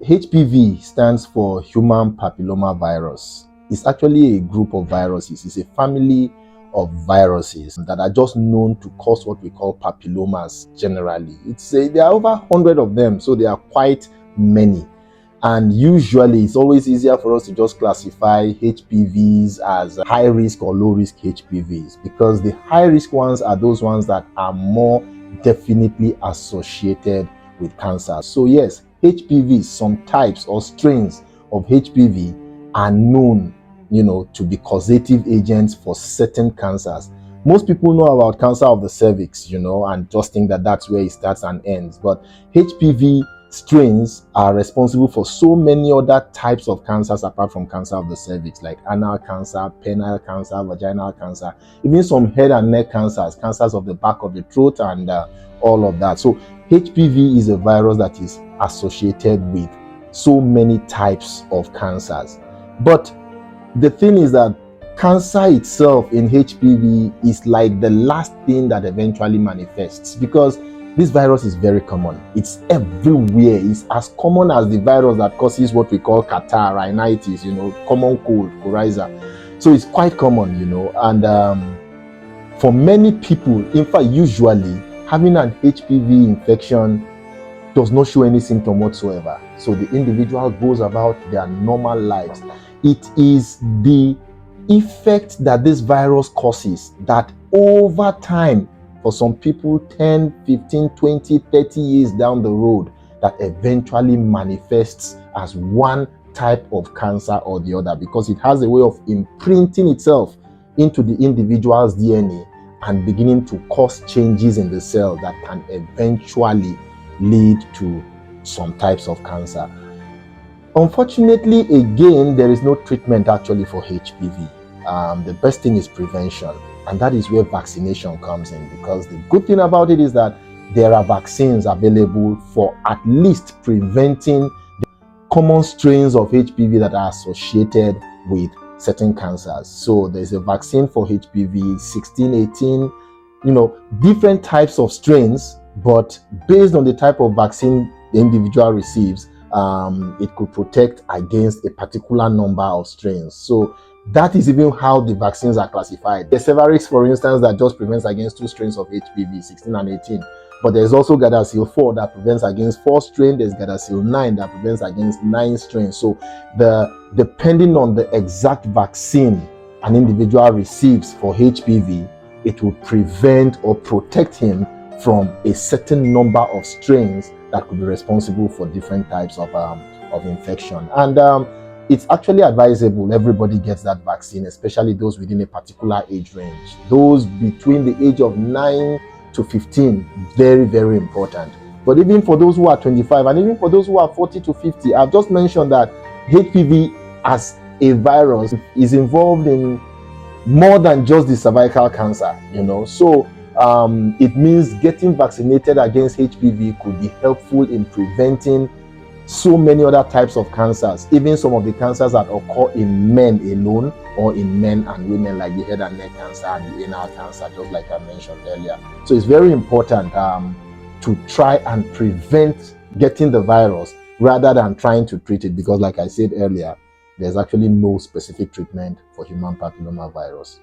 HPV stands for human papilloma virus. It's actually a group of viruses. It's a family of viruses that are just known to cause what we call papillomas generally. There are over 100 of them, so there are quite many. And usually it's always easier for us to just classify HPVs as high risk or low risk HPVs, because the high risk ones are those ones that are more definitely associated with cancer. So yes, HPVs, some types or strains of HPV are known, to be causative agents for certain cancers. Most people know about cancer of the cervix, and just think that that's where it starts and ends. But HPV strains are responsible for so many other types of cancers apart from cancer of the cervix, like anal cancer, penile cancer, vaginal cancer, even some head and neck cancers, cancers of the back of the throat, and all of that. So HPV is a virus that is associated with so many types of cancers. But the thing is that cancer itself in HPV is like the last thing that eventually manifests, because this virus is very common. It's everywhere. It's as common as the virus that causes what we call catarrh, rhinitis, common cold, coryza. So it's quite common, and for many people, in fact, usually having an HPV infection does not show any symptom whatsoever. So the individual goes about their normal lives. It is the effect that this virus causes that over time, for some people 10, 15, 20, 30 years down the road, that eventually manifests as one type of cancer or the other, because it has a way of imprinting itself into the individual's DNA and beginning to cause changes in the cell that can eventually lead to some types of cancer. Unfortunately, again, there is no treatment actually for HPV. The best thing is prevention, and that is where vaccination comes in, because the good thing about it is that there are vaccines available for at least preventing the common strains of HPV that are associated with certain cancers. So there's a vaccine for HPV 16, 18, different types of strains, but based on the type of vaccine the individual receives, it could protect against a particular number of strains. So that is even how the vaccines are classified. There's Cervarix, for instance, that just prevents against 2 strains of HPV, 16 and 18. But there's also Gardasil 4 that prevents against 4 strains. There's Gardasil 9 that prevents against 9 strains. So depending on the exact vaccine an individual receives for HPV, it will prevent or protect him from a certain number of strains that could be responsible for different types of infection. And it's actually advisable everybody gets that vaccine, especially those within a particular age range. Those between the age of 9 to 15, very, very important. But even for those who are 25 and even for those who are 40 to 50, I've just mentioned that HPV as a virus is involved in more than just the cervical cancer, So it means getting vaccinated against HPV could be helpful in preventing so many other types of cancers, even some of the cancers that occur in men alone or in men and women, like the head and neck cancer and the anal cancer, just like I mentioned earlier. So it's very important to try and prevent getting the virus rather than trying to treat it, because like I said earlier, there's actually no specific treatment for human papilloma virus.